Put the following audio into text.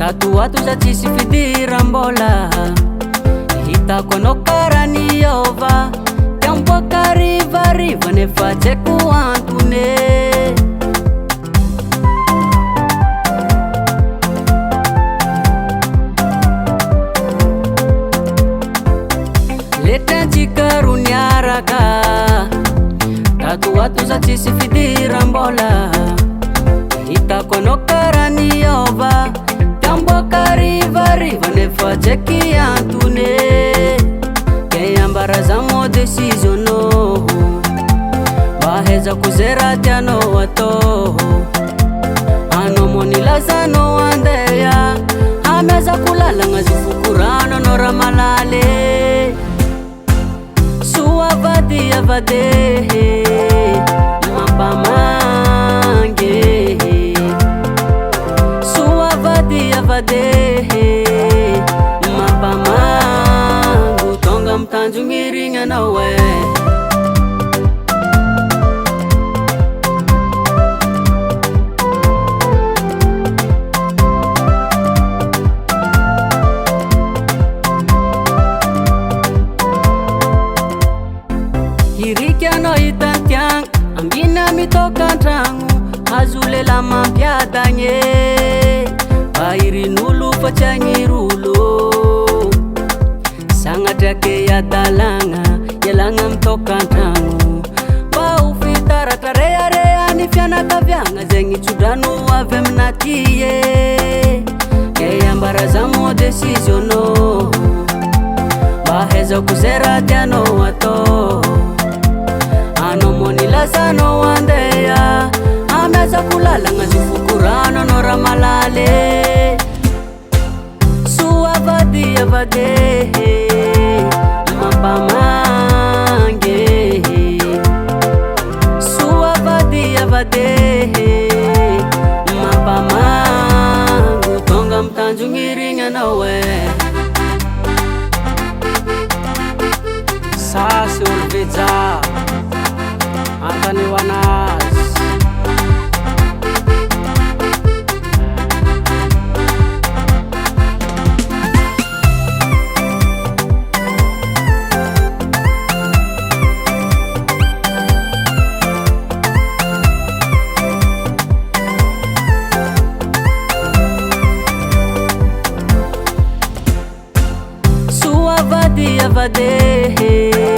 tato ato za tsisy fidiram-bola. Hitako anao karaha niova, tampoka rivariva nefa tsy haiko antony. Letratsika ro niaraka, tato ato za tsisy fidiram-bola. Hitako anao karaha niova, tampoka rivariva nefa tsy haiko antony. Ke ambaraza mo decision oh, mba hezako zay raha tianao atao. Anao mo nilazanao andeha, hamezako lalagna zifoko rano anao raha malaly. Soa avady avade mampamangy, soa avady avade mampamango. Tonga mitanjogny rigny anao e. Hirika anao hitantiagna, ambina mitoka antragno, azo lela mampiadagne. Bahirin'olo fa tsy agnirolo, sagnatra ke adalagna, ialagna mitoka antragno. Mba ho fitaratra rehareha ny fianakaviagna, zegny tsodrano avy aminaty e. Ke ambaraza mo decision oh, mba hezako zay raha tianao atao. Anao mo nilazanao andeha, hamezako lalagna zifoko rano anao raha malaly. Soa avady avade mampamangy, soa avady avade mampamango. Tonga mitanjogny rigny anao e. Sasy olo veja antany hoanazy. Soa avady avade